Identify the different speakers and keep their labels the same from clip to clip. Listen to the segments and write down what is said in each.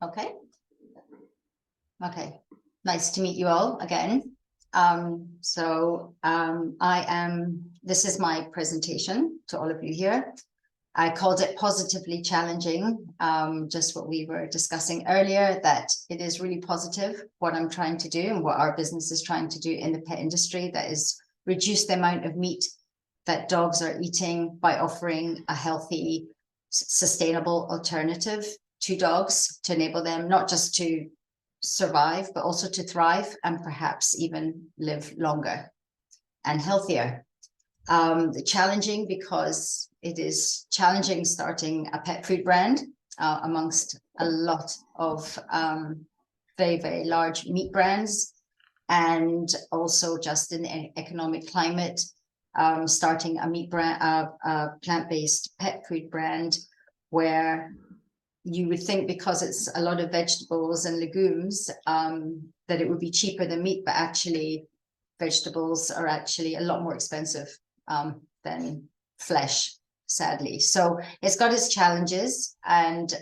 Speaker 1: Okay. Okay. Nice to meet you all again. This is my presentation to all of you here. I called it Positively Challenging, just what we were discussing earlier, that it is really positive what I'm trying to do and what our business is trying to do in the pet industry, that is reduce the amount of meat that dogs are eating by offering a healthy, sustainable alternative to dogs to enable them not just to survive, but also to thrive and perhaps even live longer and healthier. Challenging because it is challenging starting a pet food brand amongst a lot of very, very large meat brands, and also just in the economic climate, starting a meat brand, a plant-based pet food brand, where you would think because it's a lot of vegetables and legumes that it would be cheaper than meat, but actually vegetables are actually a lot more expensive than flesh, sadly. So it's got its challenges, and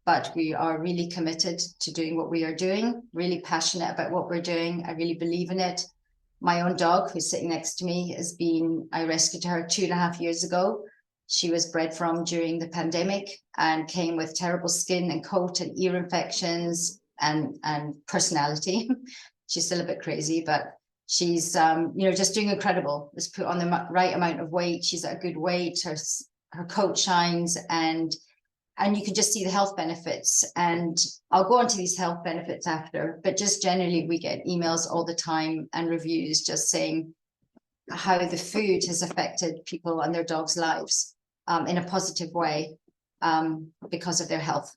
Speaker 1: but we are really committed to doing what we are doing, really passionate about what we're doing. I really believe in it. My own dog, who's sitting next to me, I rescued her 2.5 years ago. She was bred from during the pandemic and came with terrible skin and coat and ear infections and personality. She's still a bit crazy, but she's just doing incredible. Was put on the right amount of weight. She's at a good weight. Her coat shines, and you can just see the health benefits. And I'll go on to these health benefits after, but just generally we get emails all the time and reviews just saying how the food has affected people and their dogs' lives in a positive way because of their health.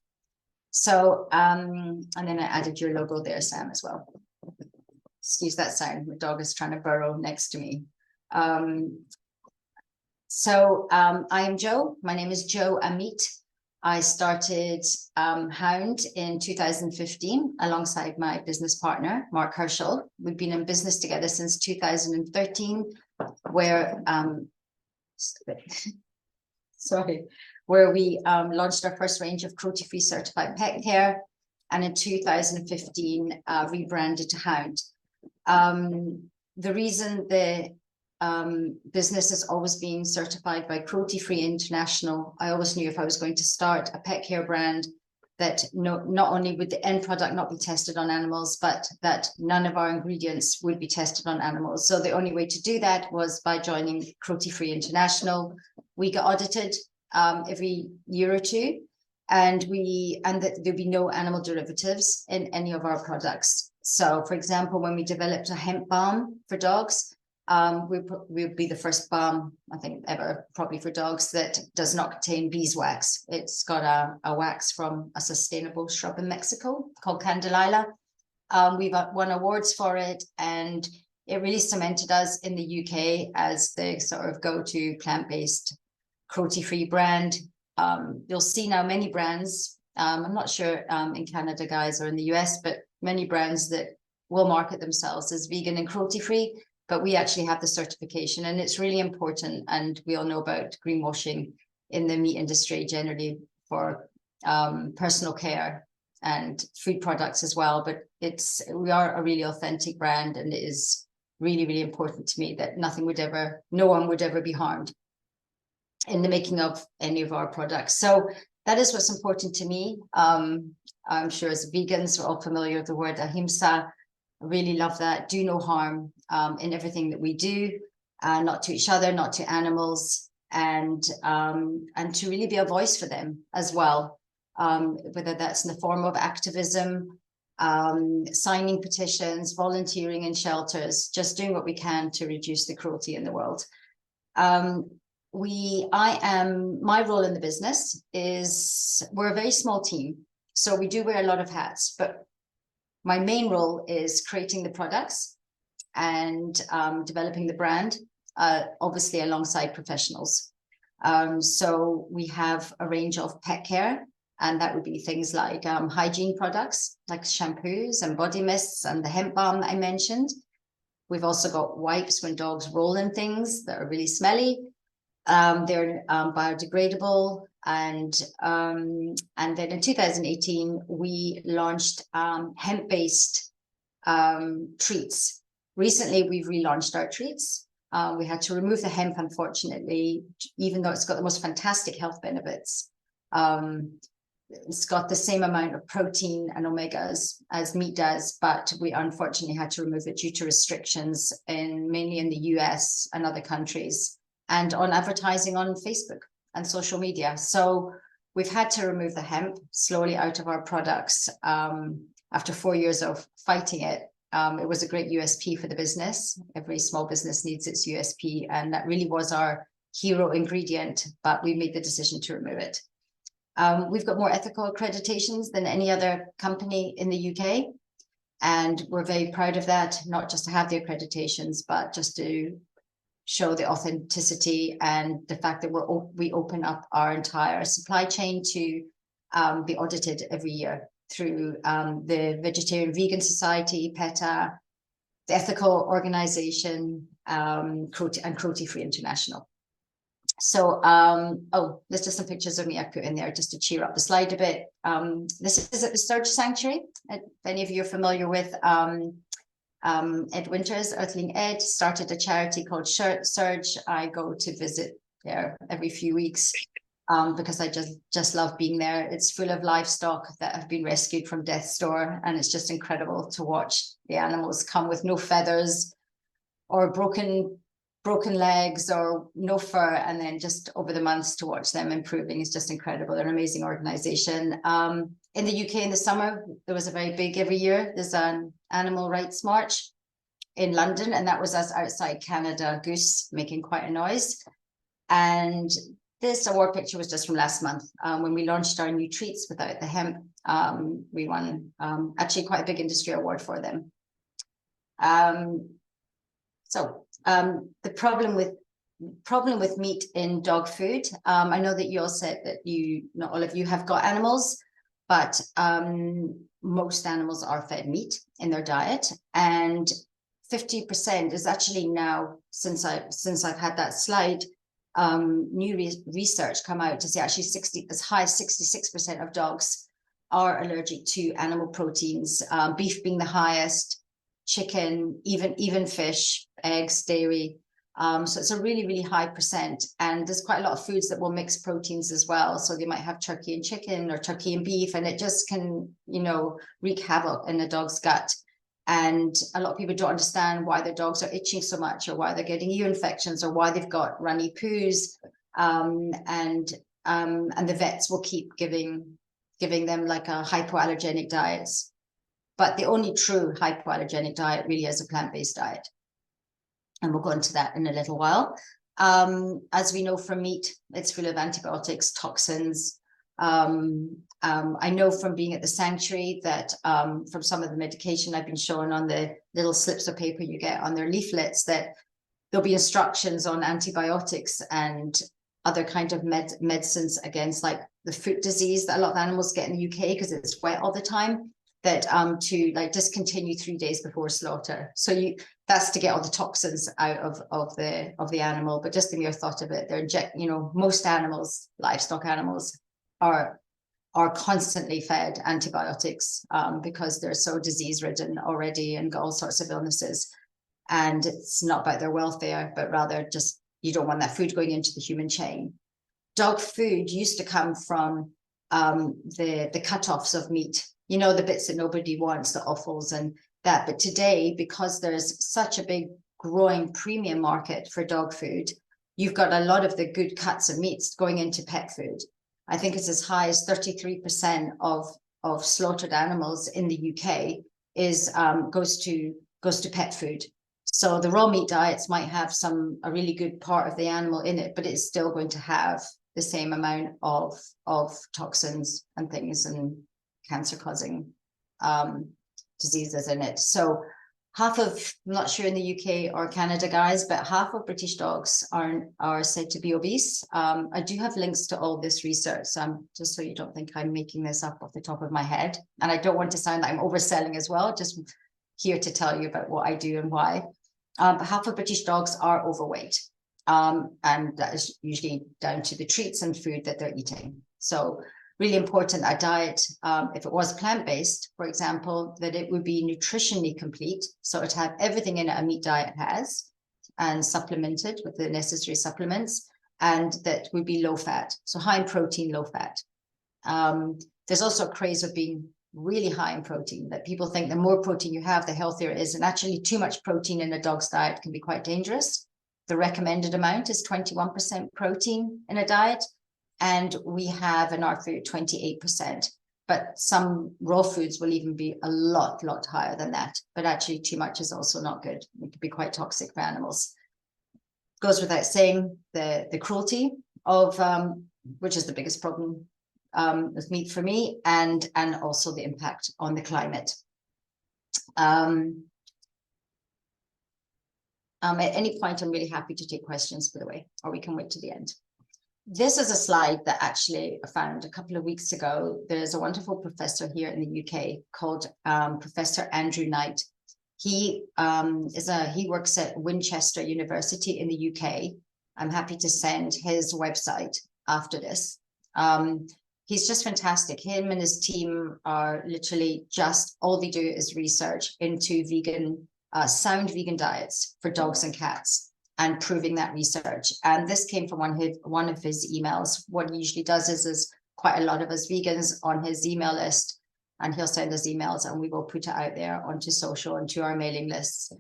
Speaker 1: So, and then I added your logo there, Sam, as well. Excuse that sound. My dog is trying to burrow next to me. I am Jo. My name is Jo Amit. I started Hownd in 2015 alongside my business partner, Mark Herschel. We've been in business together since 2013, where we launched our first range of cruelty-free certified pet care, and in 2015 rebranded to Hownd. The reason the business has always been certified by Cruelty Free International, I always knew if I was going to start a pet care brand that not only would the end product not be tested on animals, but that none of our ingredients would be tested on animals. So the only way to do that was by joining Cruelty Free International. We get audited every year or two, and that there'll be no animal derivatives in any of our products. So, for example, when we developed a hemp balm for dogs, we'll be the first balm, I think, ever, probably for dogs, that does not contain beeswax. It's got a wax from a sustainable shrub in Mexico called Candelilla. We've won awards for it, and it really cemented us in the UK as the sort of go-to plant-based cruelty-free brand. You'll see now many brands, I'm not sure in Canada, guys, or in the US, but many brands that will market themselves as vegan and cruelty-free, but we actually have the certification, and it's really important. And we all know about greenwashing in the meat industry generally for personal care and food products as well. But we are a really authentic brand, and it is really, really important to me that no one would ever be harmed in the making of any of our products. So that is what's important to me. I'm sure as vegans, we're all familiar with the word ahimsa. I really love that. Do no harm in everything that we do, not to each other, not to animals, and to really be a voice for them as well, whether that's in the form of activism, signing petitions, volunteering in shelters, just doing what we can to reduce the cruelty in the world. My role in the business is, we're a very small team, so we do wear a lot of hats, but my main role is creating the products and developing the brand, obviously alongside professionals. So we have a range of pet care, and that would be things like hygiene products, like shampoos and body mists and the hemp balm that I mentioned. We've also got wipes when dogs roll in things that are really smelly. They're biodegradable, and then in 2018 we launched hemp-based treats. Recently, we've relaunched our treats. We had to remove the hemp, unfortunately, even though it's got the most fantastic health benefits. It's got the same amount of protein and omegas as meat does, but we unfortunately had to remove it due to restrictions mainly in the US and other countries, and on advertising on Facebook and social media. So we've had to remove the hemp slowly out of our products after 4 years of fighting it. It was a great USP for the business. Every small business needs its USP, and that really was our hero ingredient, but we made the decision to remove it. We've got more ethical accreditations than any other company in the UK, and we're very proud of that, not just to have the accreditations, but just to show the authenticity and the fact that we open up our entire supply chain to be audited every year through the Vegetarian Vegan Society, PETA, the Ethical Organization, and Cruelty Free International. So, there's just some pictures of me I put in there just to cheer up the slide a bit. This is at the Surge Sanctuary. If any of you are familiar with Ed Winters, Earthling Ed, started a charity called Surge. I go to visit there every few weeks because I just love being there. It's full of livestock that have been rescued from death's door, and it's just incredible to watch the animals come with no feathers or broken legs or no fur, and then just over the months to watch them improving is just incredible. They're an amazing organization. In the UK in the summer, there was a very big, every year, there's an animal rights march in London, and that was us outside Canada Goose making quite a noise. And this award picture was just from last month when we launched our new treats without the hemp. We won actually quite a big industry award for them. The problem with meat in dog food, I know that you all said that not all of you have got animals, but most animals are fed meat in their diet, and 50% is actually now, since I've had that slide, new research come out to say actually as high as 66% of dogs are allergic to animal proteins, beef being the highest, chicken, even fish, eggs, dairy. So it's a really, really high percent. And there's quite a lot of foods that will mix proteins as well. So they might have turkey and chicken or turkey and beef, and it just can, wreak havoc in a dog's gut. And a lot of people don't understand why their dogs are itching so much, or why they're getting ear infections, or why they've got runny poos. And the vets will keep giving them like a hypoallergenic diets. But the only true hypoallergenic diet really is a plant-based diet. And we'll go into that in a little while. As we know from meat, it's full of antibiotics, toxins. I know from being at the sanctuary that from some of the medication I've been shown on the little slips of paper you get on their leaflets, that there'll be instructions on antibiotics and other kind of medicines against like the foot disease that a lot of animals get in the UK because it's wet all the time, that to like discontinue 3 days before slaughter. So that's to get all the toxins out of the animal. But just the mere thought of it, most animals, livestock animals, are constantly fed antibiotics because they're so disease ridden already and got all sorts of illnesses. And it's not about their welfare, but rather just you don't want that food going into the human chain. Dog food used to come from the cut-offs of meat, the bits that nobody wants, the offals and that. But today, because there's such a big growing premium market for dog food, you've got a lot of the good cuts of meats going into pet food. I think it's as high as 33% of slaughtered animals in the UK goes to pet food. So the raw meat diets might have a really good part of the animal in it, but it's still going to have the same amount of toxins and things and cancer-causing diseases in it. So I'm not sure in the UK or Canada, guys, but half of British dogs are said to be obese. I do have links to all this research, just so you don't think I'm making this up off the top of my head. And I don't want to sound like I'm overselling as well, just here to tell you about what I do and why. But half of British dogs are overweight. And that is usually down to the treats and food that they're eating. So really important, our diet, if it was plant-based, for example, that it would be nutritionally complete. So it had everything in it a meat diet has, and supplemented with the necessary supplements, and that would be low fat. So high in protein, low fat. There's also a craze of being really high in protein, that people think the more protein you have, the healthier it is. And actually too much protein in a dog's diet can be quite dangerous. The recommended amount is 21% protein in a diet. And we have in our food 28%, but some raw foods will even be a lot higher than that. But actually too much is also not good. It could be quite toxic for animals. Goes without saying the cruelty of, which is the biggest problem with meat for me, and also the impact on the climate. At any point, I'm really happy to take questions, by the way, or we can wait to the end. This is a slide that actually I found a couple of weeks ago. There's a wonderful professor here in the UK called Professor Andrew Knight. He works at Winchester University in the UK. I'm happy to send his website after this. He's just fantastic. Him and his team are literally just, all they do is research into vegan, sound vegan diets for dogs and cats, and proving that research. And this came from one of his emails. What he usually does is quite a lot of us vegans on his email list, and he'll send us emails and we will put it out there onto social and to our mailing lists,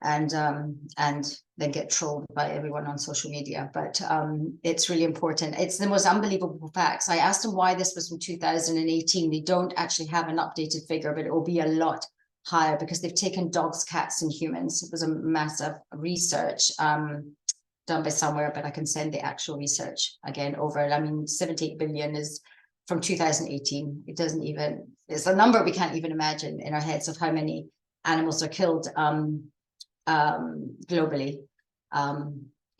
Speaker 1: and then get trolled by everyone on social media. But it's really important. It's the most unbelievable facts. I asked him why this was from 2018. They don't actually have an updated figure, but it will be a lot higher because they've taken dogs, cats, and humans. It was a massive research done by somewhere, but I can send the actual research again over. I mean, 78 billion is from 2018. It doesn't even, it's a number we can't even imagine in our heads of how many animals are killed globally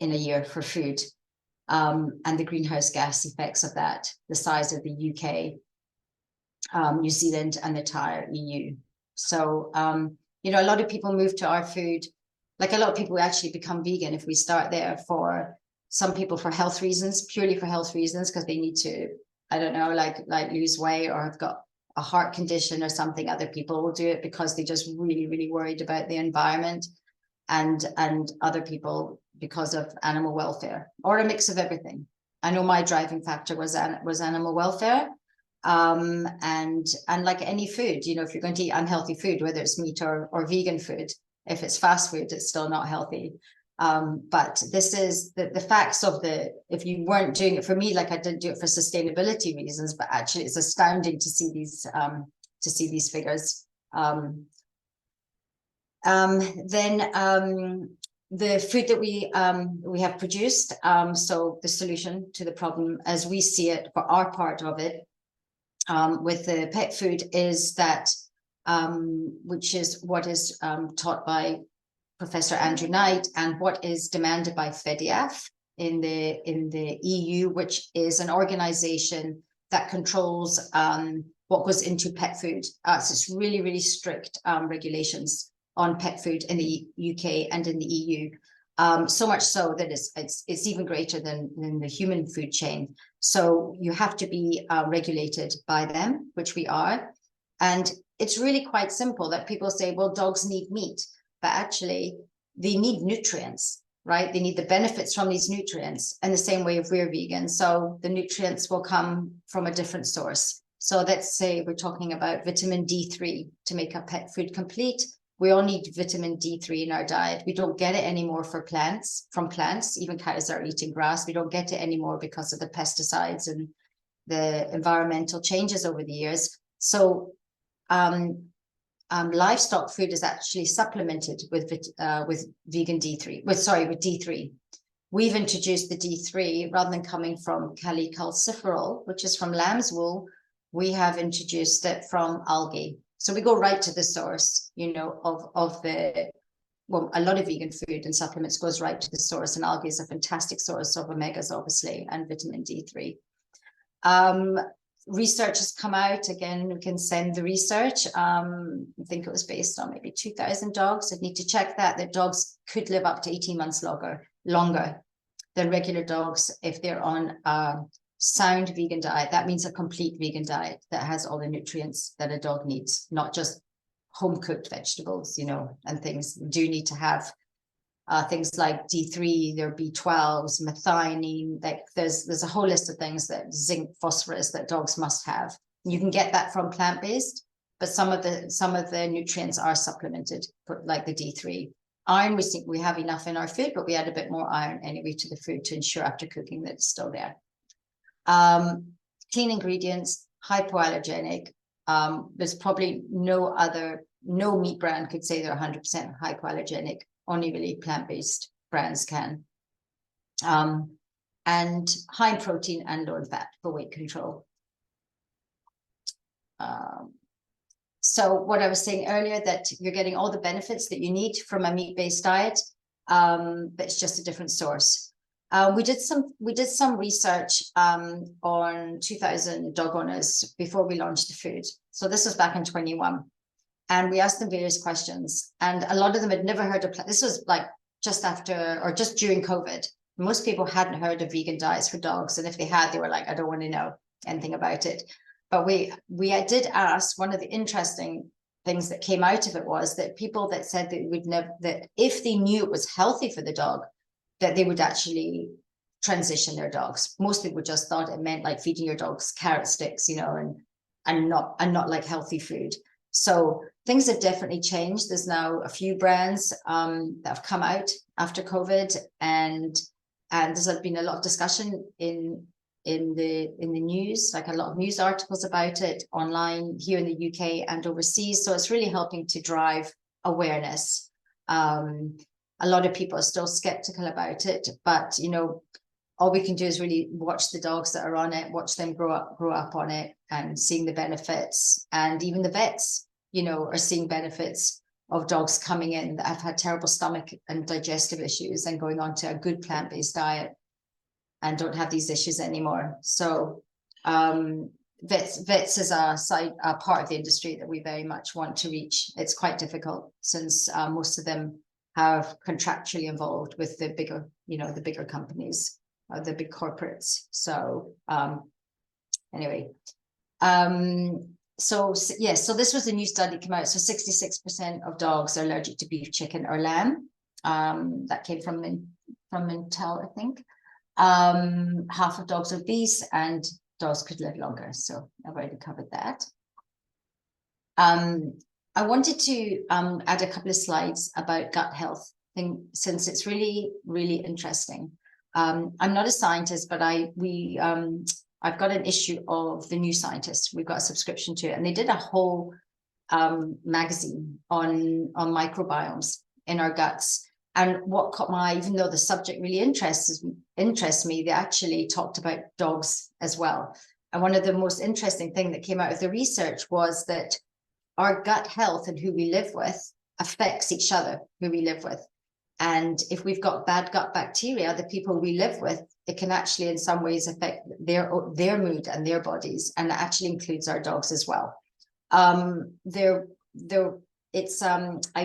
Speaker 1: in a year for food, and the greenhouse gas effects of that, the size of the UK, New Zealand, and the entire EU. So, you know, a lot of people move to our food, like a lot of people actually become vegan if we start there, for some people for health reasons, purely for health reasons, because they need to, I don't know, like lose weight or have got a heart condition or something. Other people will do it because they're just really worried about the environment, and other people because of animal welfare, or a mix of everything. I know my driving factor was animal welfare. And like any food, you know, if you're going to eat unhealthy food, whether it's meat or vegan food, if it's fast food, it's still not healthy. But this is the facts of if you weren't doing it, for me, like I didn't do it for sustainability reasons, but actually it's astounding to see these figures. Then the food that we have produced, so the solution to the problem as we see it for our part of it, with the pet food, is that, which is what is taught by Professor Andrew Knight, and what is demanded by FEDIAF in the EU, which is an organization that controls what goes into pet food. So it's really strict regulations on pet food in the UK and in the EU. So much so that it's even greater than the human food chain. So you have to be regulated by them, which we are. And it's really quite simple that people say, well, dogs need meat, but actually they need nutrients, right? They need the benefits from these nutrients in the same way if we're vegan. So the nutrients will come from a different source. So let's say we're talking about vitamin D3 to make a pet food complete. We all need vitamin D3 in our diet. We don't get it anymore from plants. Even cows are eating grass. We don't get it anymore because of the pesticides and the environmental changes over the years. So livestock food is actually supplemented with vegan D3, with D3. We've introduced the D3 rather than coming from calicalciferol, which is from lamb's wool. We have introduced it from algae. So we go right to the source, you know, of a lot of vegan food and supplements goes right to the source, and algae is a fantastic source of omegas, obviously, and vitamin D3. Research has come out, again, we can send the research. I think it was based on maybe 2,000 dogs. I'd need to check that dogs could live up to 18 months longer longer than regular dogs if they're on a sound vegan diet. That means a complete vegan diet that has all the nutrients that a dog needs, not just home cooked vegetables, you know, and things. You do need to have things like D3, there are B12s, methionine. Like there's a whole list of things, that zinc, phosphorus, that dogs must have. You can get that from plant-based, but some of the nutrients are supplemented, like the D3. Iron, we think we have enough in our food, but we add a bit more iron anyway to the food to ensure after cooking that it's still there. Clean ingredients, hypoallergenic. There's probably no meat brand could say they're 100% hypoallergenic. Only really plant-based brands can. And high in protein and low in fat for weight control. So what I was saying earlier, that you're getting all the benefits that you need from a meat-based diet, but it's just a different source. We did some research on 2,000 dog owners before we launched the food. So this was back in 21. And we asked them various questions, and a lot of them had never heard of, this was like just after or just during COVID. Most people hadn't heard of vegan diets for dogs. And if they had, they were like, I don't want to know anything about it. But we did ask, one of the interesting things that came out of it was that people that said that would never, that if they knew it was healthy for the dog, that they would actually transition their dogs. Most people just thought it meant like feeding your dogs carrot sticks, you know, and not like healthy food. So things have definitely changed. There's now a few brands that have come out after COVID, and there's been a lot of discussion in the news, like a lot of news articles about it online here in the UK and overseas. So it's really helping to drive awareness. A lot of people are still skeptical about it, but you know, all we can do is really watch the dogs that are on it, watch them grow up on it, and seeing the benefits. And even the vets, you know, are seeing benefits of dogs coming in that have had terrible stomach and digestive issues and going on to a good plant-based diet and don't have these issues anymore. So vets is a part of the industry that we very much want to reach. It's quite difficult since most of them have contractually involved with the bigger, you know, the bigger companies, the big corporates. So anyway, so yes, so this was a new study came out. So 66% of dogs are allergic to beef, chicken, or lamb. That came from Mintel, I think. Half of dogs are obese, and dogs could live longer. So I've already covered that. I wanted to add a couple of slides about gut health thing, since it's really, really interesting. I'm not a scientist, but I've got an issue of the New Scientist. We've got a subscription to it, and they did a whole magazine on microbiomes in our guts. And what caught my, even though the subject really interests me, they actually talked about dogs as well. And one of the most interesting things that came out of the research was that our gut health and who we live with affects each other, who we live with. And if we've got bad gut bacteria, the people we live with, it can actually in some ways affect their mood and their bodies, and it actually includes our dogs as well. I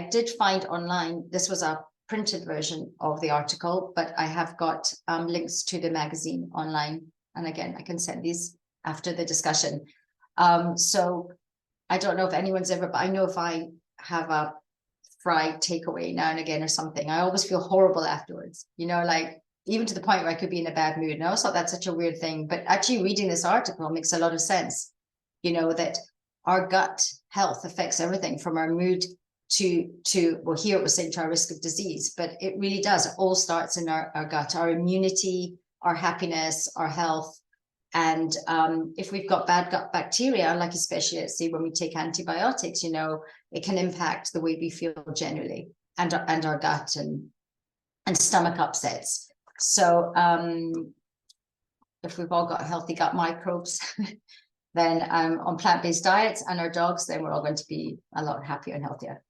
Speaker 1: did find online, this was a printed version of the article, but I have got links to the magazine online. And again, I can send these after the discussion. So I don't know if anyone's ever, but I know if I have a fried takeaway now and again or something, I always feel horrible afterwards, you know, like even to the point where I could be in a bad mood. And I always thought that's such a weird thing, but actually reading this article makes a lot of sense, you know, that our gut health affects everything from our mood to well, here it was saying to our risk of disease, but it really does. It all starts in our gut, our immunity, our happiness, our health. And if we've got bad gut bacteria, like especially, let's say when we take antibiotics, you know, it can impact the way we feel generally, and our gut and stomach upsets. So if we've all got healthy gut microbes, then on plant-based diets and our dogs, then we're all going to be a lot happier and healthier.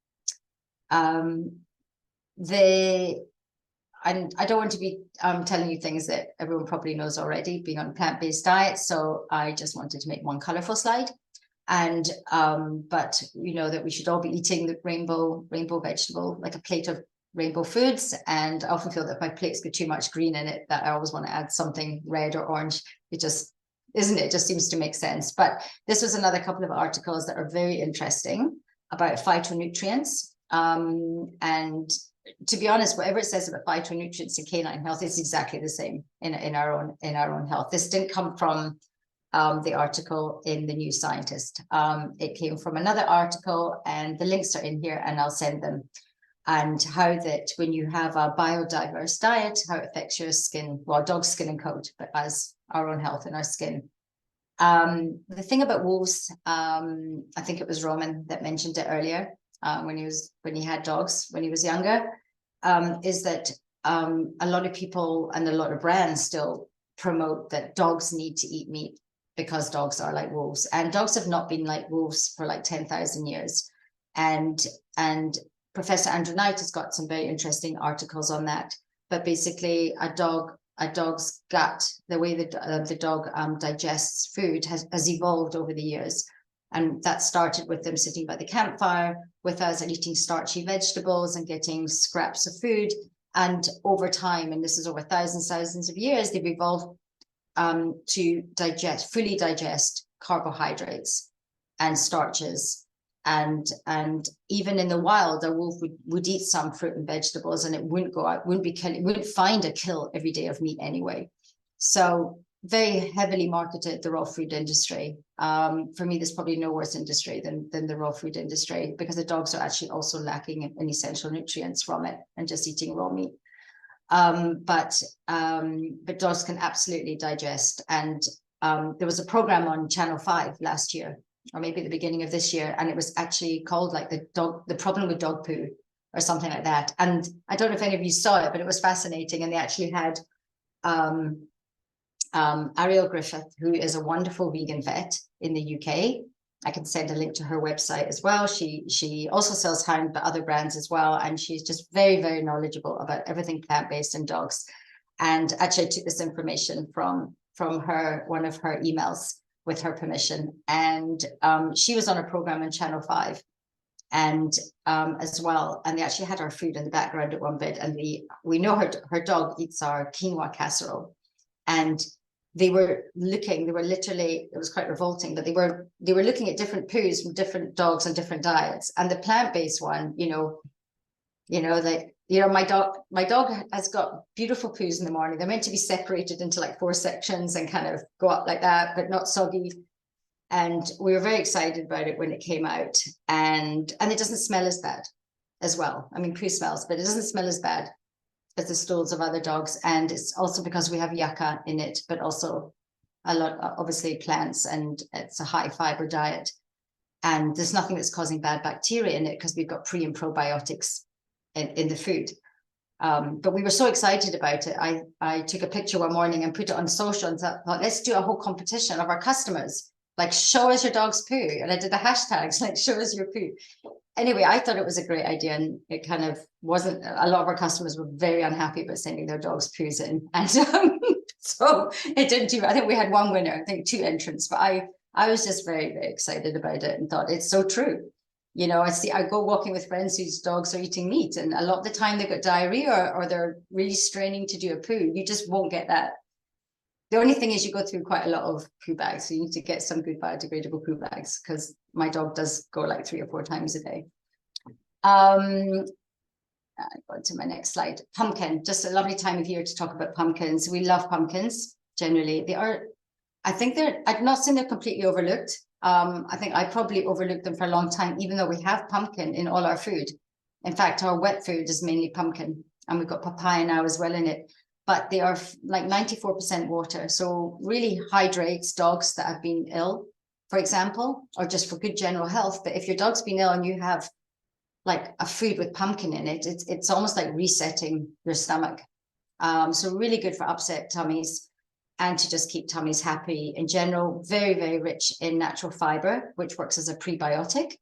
Speaker 1: And I don't want to be telling you things that everyone probably knows already, being on plant-based diets. So I just wanted to make one colorful slide. And but you know that we should all be eating the rainbow vegetable, like a plate of rainbow foods, and I often feel that if my plate's got too much green in it, that I always want to add something red or orange. It just isn't, it just seems to make sense. But this was another couple of articles that are very interesting about phytonutrients. And to be honest, whatever it says about phytonutrients in canine health is exactly the same in our own health. This didn't come from the article in the New Scientist. It came from another article, and the links are in here, and I'll send them. And how that when you have a biodiverse diet, how it affects your skin, well, dog's skin and coat, but as our own health and our skin. The thing about wolves, I think it was Roman that mentioned it earlier, when he had dogs when he was younger, is that a lot of people and a lot of brands still promote that dogs need to eat meat because dogs are like wolves, and dogs have not been like wolves for like 10,000 years. And Professor Andrew Knight has got some very interesting articles on that. But basically, a dog's gut, the way the dog digests food has evolved over the years. And that started with them sitting by the campfire with us and eating starchy vegetables and getting scraps of food. And over time, and this is over thousands of years, they've evolved to fully digest carbohydrates and starches. And even in the wild, a wolf would eat some fruit and vegetables, and it wouldn't go out, wouldn't find a kill every day of meat anyway. So very heavily marketed, the raw food industry. For me, there's probably no worse industry than the raw food industry, because the dogs are actually also lacking in essential nutrients from it and just eating raw meat. But dogs can absolutely digest. And there was a program on Channel 5 last year, or maybe at the beginning of this year, and it was actually called like the problem with dog poo or something like that. And I don't know if any of you saw it, but it was fascinating. And they actually had Ariel Griffith, who is a wonderful vegan vet in the UK. I can send a link to her website as well. She also sells Hownd, but other brands as well. And she's just very, very knowledgeable about everything plant-based and dogs. And actually I took this information from her, one of her emails, with her permission. And she was on a program on Channel 5 and as well. And they actually had our food in the background at one bit. And we know her dog eats our quinoa casserole. And they were literally, it was quite revolting, but they were looking at different poos from different dogs on different diets. And the plant-based one, my dog has got beautiful poos in the morning. They're meant to be separated into like 4 sections and kind of go up like that, but not soggy. And we were very excited about it when it came out. And it doesn't smell as bad as well. I mean, poo smells, but it doesn't smell as bad as the stools of other dogs. And it's also because we have yucca in it, but also a lot, obviously plants, and it's a high fiber diet. And there's nothing that's causing bad bacteria in it because we've got pre and probiotics in the food. But we were so excited about it. I took a picture one morning and put it on social and thought, let's do a whole competition of our customers. Like, show us your dog's poo. And I did the hashtags, like, show us your poo. Anyway, I thought it was a great idea, and it kind of wasn't. A lot of our customers were very unhappy about sending their dogs' poos in. And so it didn't do, I think we had one winner, I think 2 entrants, but I was just very, very excited about it and thought it's so true. I go walking with friends whose dogs are eating meat, and a lot of the time they've got diarrhea or they're really straining to do a poo. You just won't get that. The only thing is you go through quite a lot of poo bags. So you need to get some good biodegradable poo bags, because my dog does go like 3 or 4 times a day. I go to my next slide. Pumpkin, just a lovely time of year to talk about pumpkins. We love pumpkins generally. I've not seen they're completely overlooked. I think I probably overlooked them for a long time, even though we have pumpkin in all our food. In fact, our wet food is mainly pumpkin, and we've got papaya now as well in it. But they are like 94% water. So really hydrates dogs that have been ill, for example, or just for good general health. But if your dog's been ill and you have like a food with pumpkin in it, it's almost like resetting your stomach. So really good for upset tummies and to just keep tummies happy in general. Very, very rich in natural fiber, which works as a prebiotic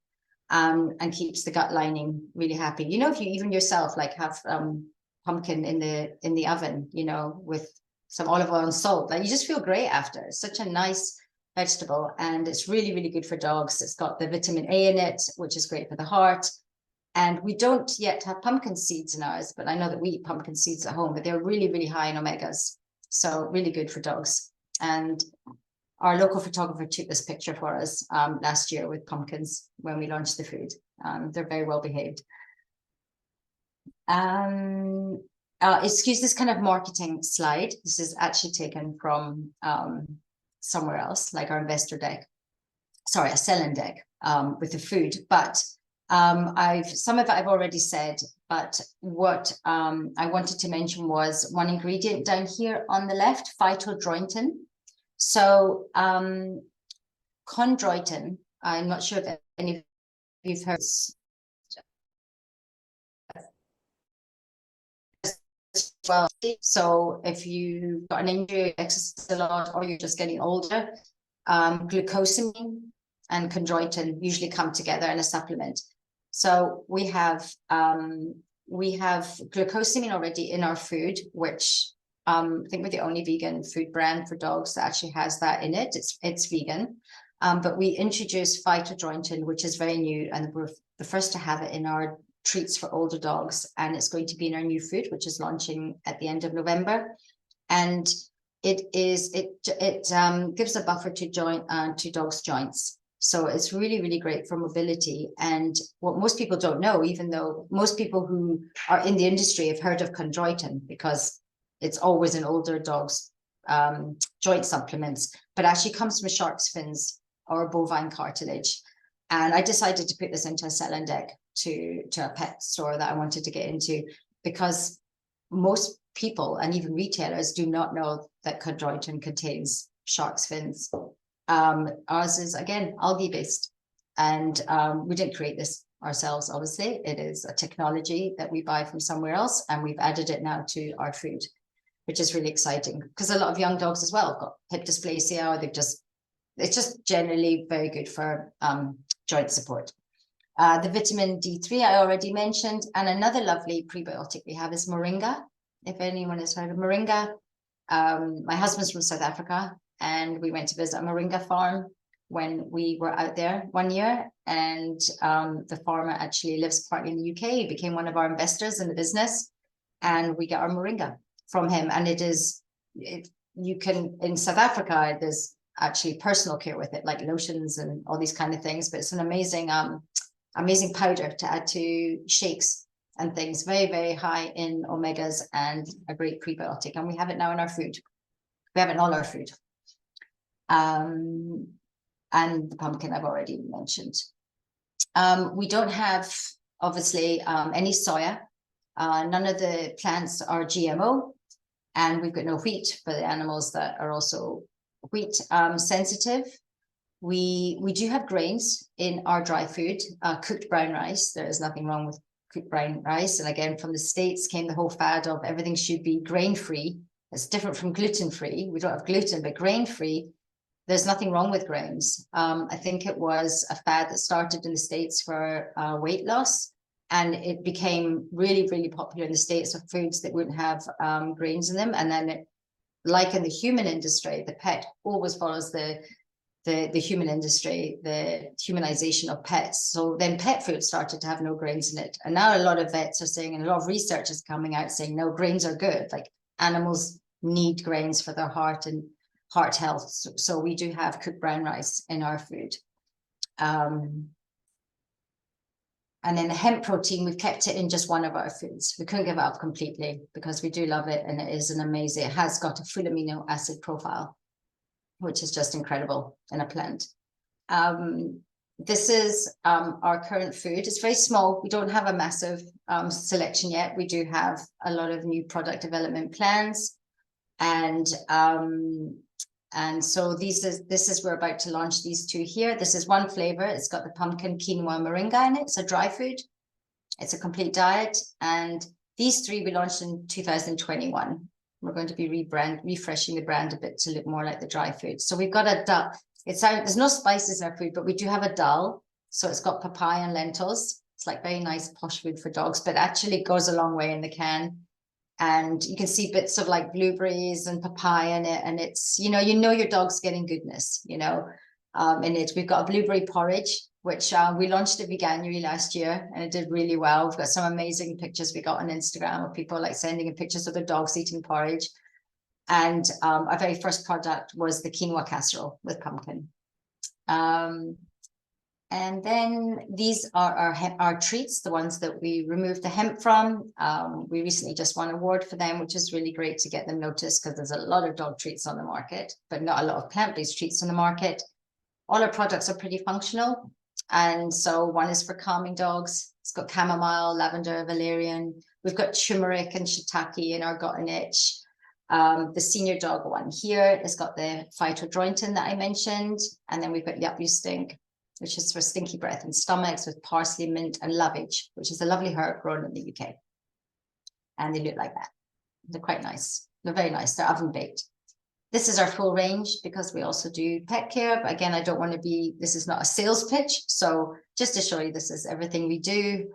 Speaker 1: and keeps the gut lining really happy. If you even yourself like have pumpkin in the oven, with some olive oil and salt, like you just feel great after. It's such a nice vegetable, and it's really, really good for dogs. It's got the vitamin A in it, which is great for the heart. And we don't yet have pumpkin seeds in ours, but I know that we eat pumpkin seeds at home, but they're really, really high in omegas. So really good for dogs. And our local photographer took this picture for us last year with pumpkins when we launched the food. They're very well behaved. Excuse this kind of marketing slide. This is actually taken from somewhere else, like our investor deck. Sorry, a selling deck with the food. But some of it I've already said, but what I wanted to mention was one ingredient down here on the left, phytodroitin. So chondroitin, I'm not sure if any of you've heard. Well, so if you've got an injury, exercise a lot, or you're just getting older, glucosamine and chondroitin usually come together in a supplement. So we have glucosamine already in our food, which I think we're the only vegan food brand for dogs that actually has that in it. It's vegan, but we introduced phytodroitin, which is very new, and we're the first to have it in our treats for older dogs, and it's going to be in our new food, which is launching at the end of November. And it gives a buffer to dogs' joints. So it's really, really great for mobility. And what most people don't know, even though most people who are in the industry have heard of chondroitin, because it's always in older dogs' joint supplements, but actually comes from shark's fins or bovine cartilage. And I decided to put this into a selling deck to a pet store that I wanted to get into, because most people and even retailers do not know that chondroitin contains shark's fins. Ours is, again, algae based, and we didn't create this ourselves. Obviously, it is a technology that we buy from somewhere else, and we've added it now to our food, which is really exciting, because a lot of young dogs as well have got hip dysplasia, or it's just generally very good for joint support. The vitamin D3 I already mentioned, and another lovely prebiotic we have is moringa. If anyone has heard of moringa, my husband's from South Africa, and we went to visit a moringa farm when we were out there one year, and the farmer actually lives partly in the UK. He became one of our investors in the business, and we get our moringa from him. And you can, in South Africa, there's actually personal care with it, like lotions and all these kind of things, but it's an amazing amazing powder to add to shakes and things. Very, very high in omegas and a great prebiotic. And we have it now in our food. We have it in all our food. And the pumpkin I've already mentioned. We don't have, obviously, any soya. None of the plants are GMO. And we've got no wheat for the animals that are also wheat sensitive. We do have grains in our dry food, cooked brown rice. There is nothing wrong with cooked brown rice. And again, from the States came the whole fad of everything should be grain-free. It's different from gluten-free. We don't have gluten, but grain-free. There's nothing wrong with grains. I think it was a fad that started in the States for weight loss, and it became really, really popular in the States of foods that wouldn't have grains in them. And then like in the human industry, the pet always follows the human industry, the humanization of pets. So then pet food started to have no grains in it. And now a lot of vets are saying, and a lot of research is coming out saying, no, grains are good. Like animals need grains for their heart and heart health. So we do have cooked brown rice in our food. And then the hemp protein, we've kept it in just one of our foods. We couldn't give it up completely because we do love it. And it is an amazing, it has got a full amino acid profile, which is just incredible in a plant. This is our current food. It's very small. We don't have a massive selection yet. We do have a lot of new product development plans. And so this is, we're about to launch these two here. This is one flavor. It's got the pumpkin, quinoa, moringa in it. It's a dry food. It's a complete diet. And these three we launched in 2021. We're going to be refreshing the brand a bit to look more like the dry food. So we've got a dal. There's no spices in our food, but we do have a dal. So it's got papaya and lentils. It's like very nice posh food for dogs, but actually goes a long way in the can. And you can see bits of like blueberries and papaya in it. And it's, you know your dog's getting goodness, in it. We've got a blueberry porridge, which we launched in Veganuary last year, and it did really well. We've got some amazing pictures we got on Instagram of people like sending in pictures of their dogs eating porridge. And our very first product was the quinoa casserole with pumpkin. And then these are our treats, the ones that we removed the hemp from. We recently just won an award for them, which is really great to get them noticed, because there's a lot of dog treats on the market, but not a lot of plant-based treats on the market. All our products are pretty functional. And so one is for calming dogs. It's got chamomile, lavender, valerian. We've got turmeric and shiitake in our gut and itch. The senior dog one here has got the phytodrointin that I mentioned. And then we've got Yup You Stink, which is for stinky breath and stomachs, with parsley, mint, and lovage, which is a lovely herb grown in the UK. And they look like that. They're quite nice. They're very nice. They're oven baked. This is our full range, because we also do pet care. But again, I don't want to be, this is not a sales pitch. So just to show you, this is everything we do.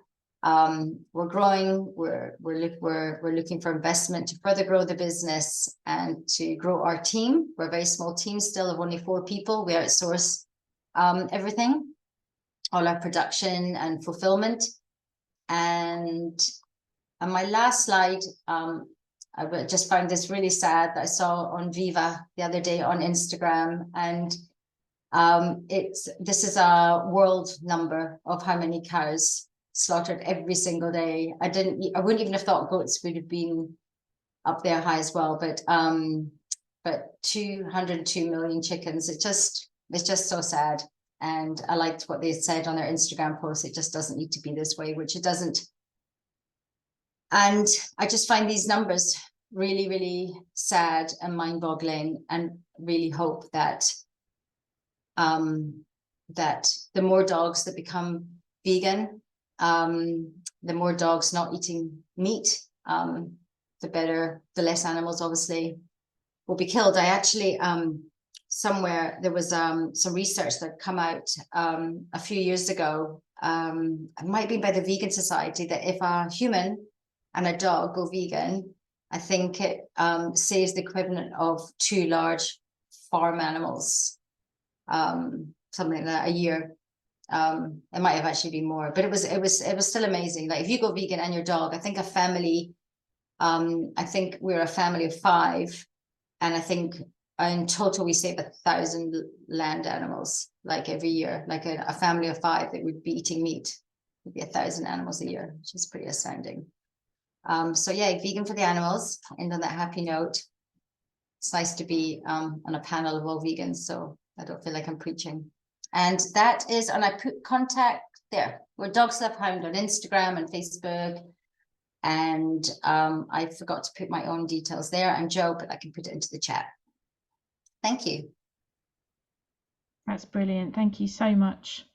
Speaker 1: We're growing. We're looking for investment to further grow the business and to grow our team. We're a very small team still of only 4 people. We outsource everything, all our production and fulfillment. And on my last slide, I just found this really sad that I saw on Viva the other day on Instagram. And this is a world number of how many cows slaughtered every single day. I wouldn't even have thought goats would have been up there high as well, but 202 million chickens. It's just so sad. And I liked what they said on their Instagram post. It just doesn't need to be this way, which it doesn't. And I just find these numbers really, really sad and mind-boggling, and really hope that that the more dogs that become vegan, the more dogs not eating meat, the better, the less animals obviously will be killed. I actually somewhere there was some research that come out a few years ago. It might be by the Vegan Society, that if a human and a dog go vegan, I think it saves the equivalent of 2 large farm animals, something like that, a year. It might have actually been more, but it was still amazing. Like if you go vegan and your dog, I think a family, I think we're a family of 5, and I think in total we save 1,000 land animals like every year. Like a family of 5 that would be eating meat would be 1,000 animals a year, which is pretty astounding. So yeah, vegan for the animals. And on that happy note, it's nice to be on a panel of all vegans, so I don't feel like I'm preaching. And that is, and I put contact there. We're Dogs Love Hownd on Instagram and Facebook. And I forgot to put my own details there. I'm Joe, but I can put it into the chat. Thank you.
Speaker 2: That's brilliant. Thank you so much,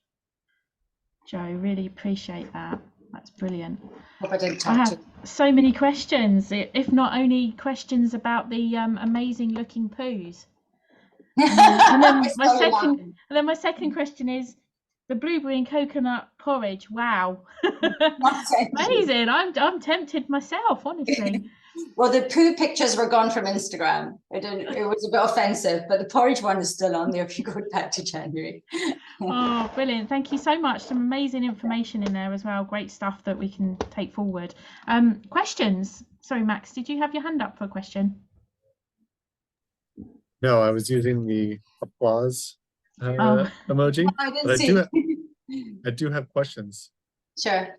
Speaker 2: Joe. Really appreciate that. That's brilliant.
Speaker 1: Hope I didn't
Speaker 2: I
Speaker 1: talk
Speaker 2: have so many questions, if not only questions about the amazing looking poos. And then my second question is the blueberry and coconut porridge. Wow. Amazing. I'm tempted myself, honestly.
Speaker 1: Well, the poo pictures were gone from Instagram. It was a bit offensive, but the porridge one is still on there if you go back to January.
Speaker 2: Oh, brilliant. Thank you so much. Some amazing information in there as well. Great stuff that we can take forward. Questions? Sorry, Max, did you have your hand up for a question?
Speaker 3: No, I was using the applause emoji, but I do have questions.
Speaker 1: Sure.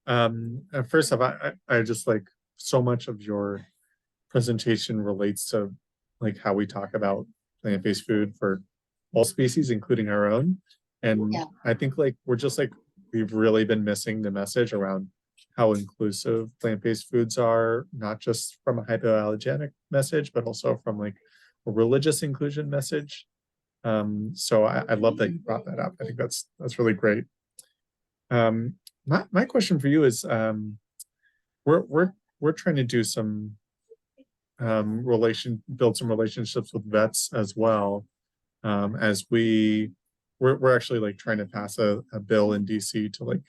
Speaker 3: First off, I just like so much of your presentation relates to like how we talk about plant-based food for all species, including our own. And yeah. I think like we've really been missing the message around how inclusive plant-based foods are, not just from a hypoallergenic message, but also from like a religious inclusion message. So I love that you brought that up. I think that's really great. My question for you is, we're trying to do some build some relationships with vets as well, as we're actually like trying to pass a bill in DC to like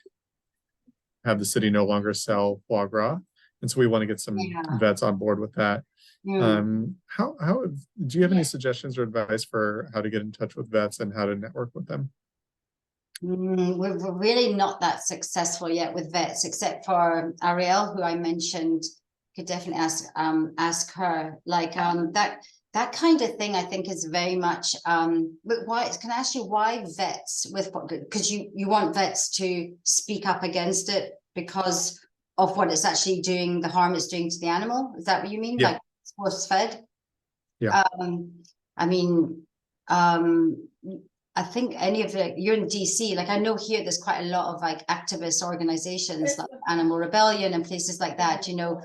Speaker 3: have the city no longer sell foie gras, and so we want to get some vets on board with that. How do you have any suggestions or advice for how to get in touch with vets and how to network with them?
Speaker 1: We're really not that successful yet with vets, except for Ariel, who I mentioned. Could definitely ask her, like, that kind of thing. I think is very much but why, can I ask you why vets, with what, because you want vets to speak up against it because of what it's actually doing, the harm it's doing to the animal? Is that what you mean?
Speaker 3: Yeah.
Speaker 1: Like force fed?
Speaker 3: Yeah.
Speaker 1: I mean, I think any of the, you're in DC, like I know here there's quite a lot of like activist organizations like Animal Rebellion and places like that, you know.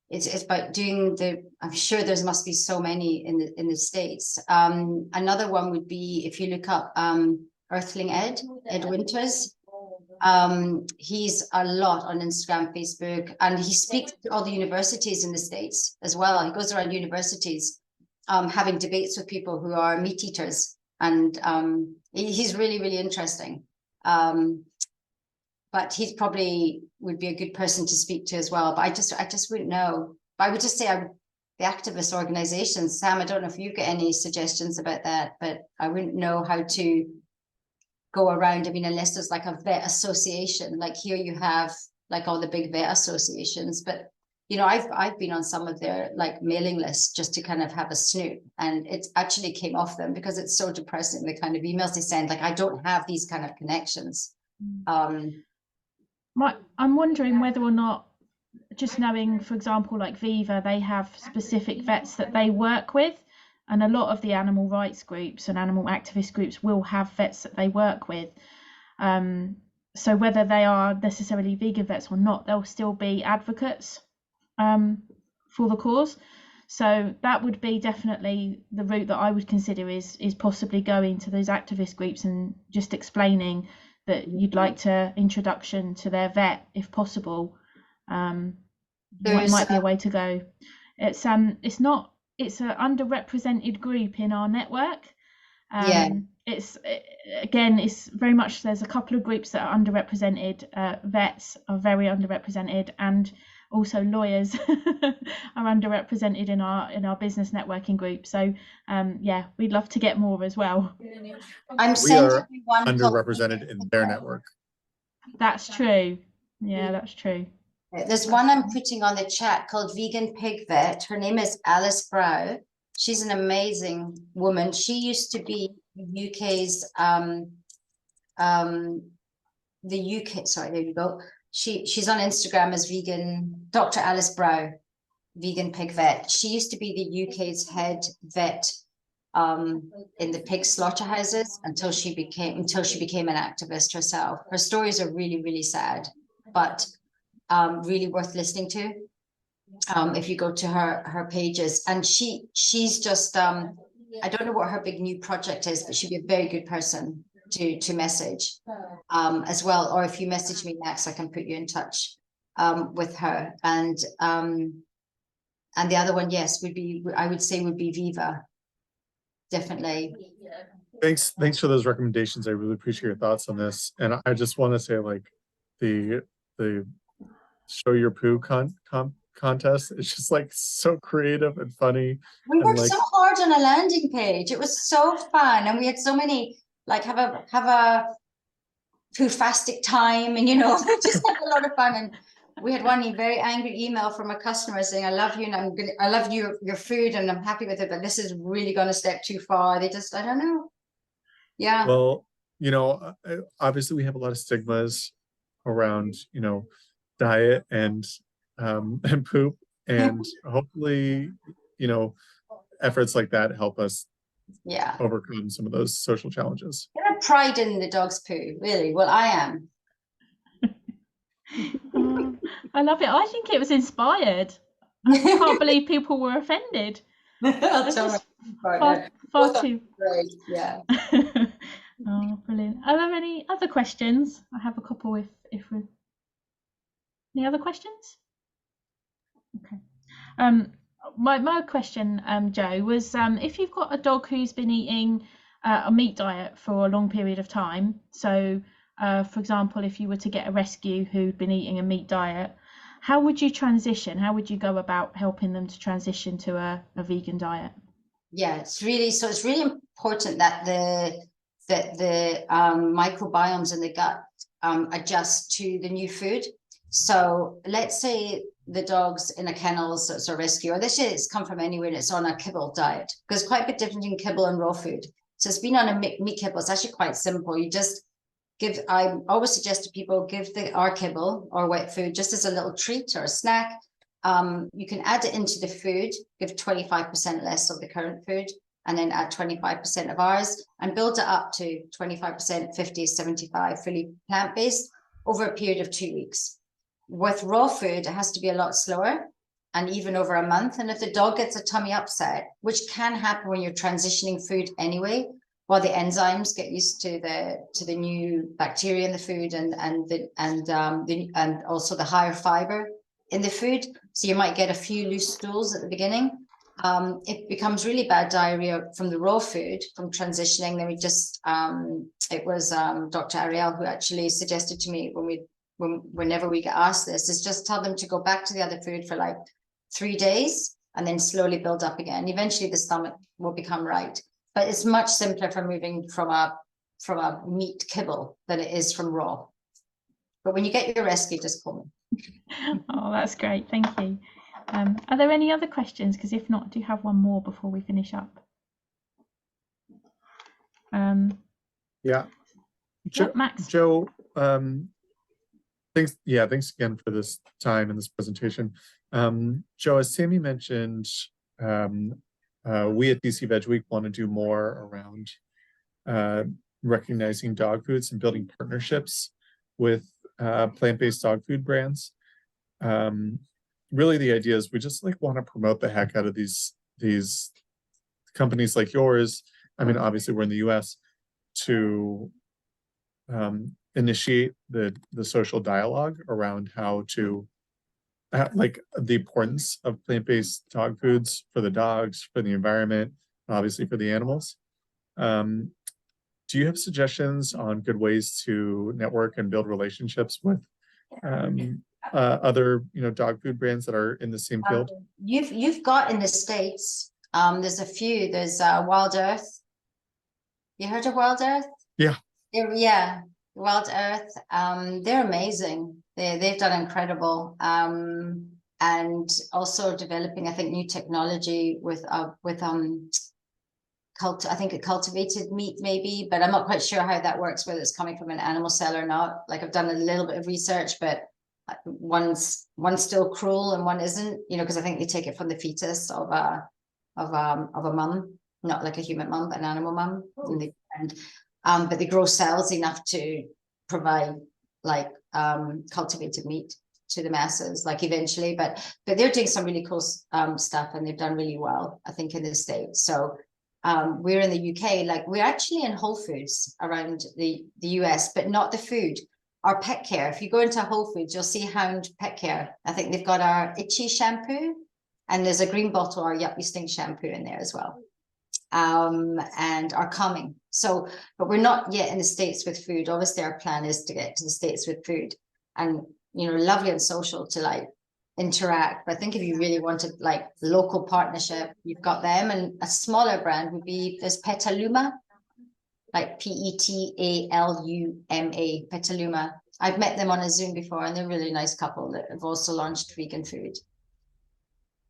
Speaker 1: It's about doing the, I'm sure there must be so many in the States. Another one would be if you look up Earthling Ed Winters. He's a lot on Instagram, Facebook, and he speaks to all the universities in the States as well. He goes around universities having debates with people who are meat eaters, and he's really, really interesting. But he probably would be a good person to speak to as well. But I just wouldn't know. But I would just say the activist organizations. Sam, I don't know if you've got any suggestions about that, but I wouldn't know how to go around. I mean, unless there's like a vet association, like here you have like all the big vet associations, but you know, I've been on some of their like mailing lists just to kind of have a snoop, and it actually came off them because it's so depressing, the kind of emails they send. Like, I don't have these kind of connections.
Speaker 2: I'm wondering whether or not, just knowing, for example, like Viva, they have specific vets that they work with, and a lot of the animal rights groups and animal activist groups will have vets that they work with. So whether they are necessarily vegan vets or not, they'll still be advocates for the cause. So that would be definitely the route that I would consider, is possibly going to those activist groups and just explaining that you'd like to introduction to their vet if possible. Might be a way to go. It's an underrepresented group in our network. It's very much, there's a couple of groups that are underrepresented. Vets are very underrepresented, and also lawyers are underrepresented in our business networking group. So yeah, we'd love to get more as well.
Speaker 3: We are underrepresented in their network.
Speaker 2: That's true. Yeah, that's true.
Speaker 1: There's one I'm putting on the chat called Vegan Pig Vet. Her name is Alice Brow. She's an amazing woman. She used to be UK's the UK, sorry, there you go. She's on Instagram as vegan, Dr. Alice Brow, Vegan Pig Vet. She used to be the UK's head vet in the pig slaughterhouses until she became an activist herself. Her stories are really, really sad, but really worth listening to. If you go to her pages, and she's just I don't know what her big new project is, but she'd be a very good person to message as well. Or if you message me next, I can put you in touch with her. And the other one, yes, would be, I would say, would be Viva. Definitely.
Speaker 3: Thanks for those recommendations. I really appreciate your thoughts on this. And I just want to say, like, the show your poo contest, it's just like so creative and funny.
Speaker 1: We worked so hard on a landing page. It was so fun, and we had so many, like, have a poo-fastic time, and you know, just had a lot of fun. And we had one very angry email from a customer saying, I love you, and I love your food, and I'm happy with it, but this is really going to step too far. They just, I don't know. Yeah.
Speaker 3: Well, you know, obviously we have a lot of stigmas around, you know, diet and poop, and hopefully, you know, efforts like that help us overcome some of those social challenges.
Speaker 1: You have pride in the dog's poo, really. Well, I am.
Speaker 2: I love it. I think it was inspired. I can't believe people were offended. Far too
Speaker 1: great. Yeah.
Speaker 2: Oh, brilliant. Are there any other questions? I have a couple if we any other questions? Okay. My question, Joe, was if you've got a dog who's been eating a meat diet for a long period of time, so for example, if you were to get a rescue who'd been eating a meat diet, how would you transition? How would you go about helping them to transition to a vegan diet?
Speaker 1: Yeah, it's really important that the microbiomes in the gut adjust to the new food. So let's say the dog's in a kennel, so it's a rescue, or this is come from anywhere and it's on a kibble diet, because it's quite a bit different in kibble and raw food. So it's been on a meat kibble. It's actually quite simple. You just give, I always suggest to people, give our kibble or wet food just as a little treat or a snack. You can add it into the food, give 25% less of the current food, and then add 25% of ours and build it up to 25%, 50, 75, fully plant-based over a period of 2 weeks. With raw food, it has to be a lot slower and even over a month. And if the dog gets a tummy upset, which can happen when you're transitioning food anyway, while the enzymes get used to the new bacteria in the food and also the higher fiber in the food, so you might get a few loose stools at the beginning. It becomes really bad diarrhea from the raw food from transitioning. Then we just it was Dr. Ariel who actually suggested to me whenever we get asked this, is just tell them to go back to the other food for like 3 days and then slowly build up again. Eventually the stomach will become right, but it's much simpler for moving from a meat kibble than it is from raw. But when you get your rescue, just call me.
Speaker 2: Oh, that's great. Thank you. Are there any other questions? Because if not, I do have one more before we finish up.
Speaker 3: Yeah.
Speaker 2: Max.
Speaker 3: Joe, thanks again for this time and this presentation. Joe, as Sammy mentioned, we at DC Veg Week want to do more around recognizing dog foods and building partnerships with plant-based dog food brands. Really, the idea is we just want to promote the heck out of these companies like yours. I mean, obviously we're in the US, to initiate the social dialogue around how to the importance of plant-based dog foods for the dogs, for the environment, obviously for the animals. Do you have suggestions on good ways to network and build relationships with other dog food brands that are in the same field?
Speaker 1: You've got in the States, there's a few. There's Wild Earth. You heard of Wild Earth?
Speaker 3: Yeah.
Speaker 1: Yeah, Wild Earth. They're amazing. They've done incredible. And also developing, I think, new technology with I think a cultivated meat maybe, but I'm not quite sure how that works, whether it's coming from an animal cell or not. Like, I've done a little bit of research, but one's still cruel and one isn't, because I think they take it from the fetus of a mum, not like a human mum, but an animal mum. But they grow cells enough to provide cultivated meat to the masses, eventually. But they're doing some really cool stuff, and they've done really well, I think, in the States. So we're in the UK, we're actually in Whole Foods around the US, but not the food. Our pet care, if you go into Whole Foods, you'll see Hownd pet care. I think they've got our itchy shampoo, and there's a green bottle, our yuppie stink shampoo in there as well. And our calming. So, but we're not yet in the States with food. Obviously our plan is to get to the States with food, and lovely and social to interact. But I think if you really wanted local partnership, you've got them. And a smaller brand would be, there's Petaluma, Petaluma, Petaluma. I've met them on a Zoom before, and they're a really nice couple that have also launched vegan food.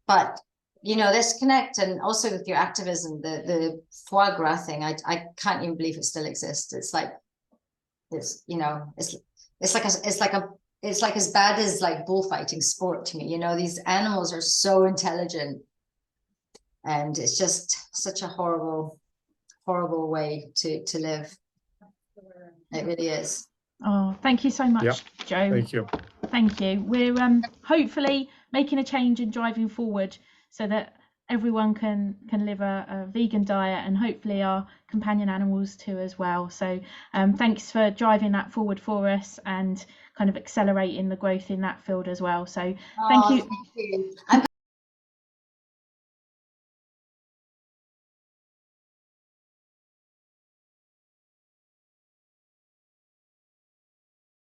Speaker 1: But let's connect. And also with your activism, the foie gras thing, I can't even believe it still exists. It's like as bad as bullfighting sport to me. These animals are so intelligent, and it's just such a horrible way to live. It really is.
Speaker 2: Oh, thank you so much, Joe.
Speaker 3: Thank you.
Speaker 2: Thank you. We're hopefully making a change and driving forward so that everyone can live a vegan diet, and hopefully our companion animals too as well. So thanks for driving that forward for us and kind of accelerating the growth in that field as well. So thank you.
Speaker 1: Thank you.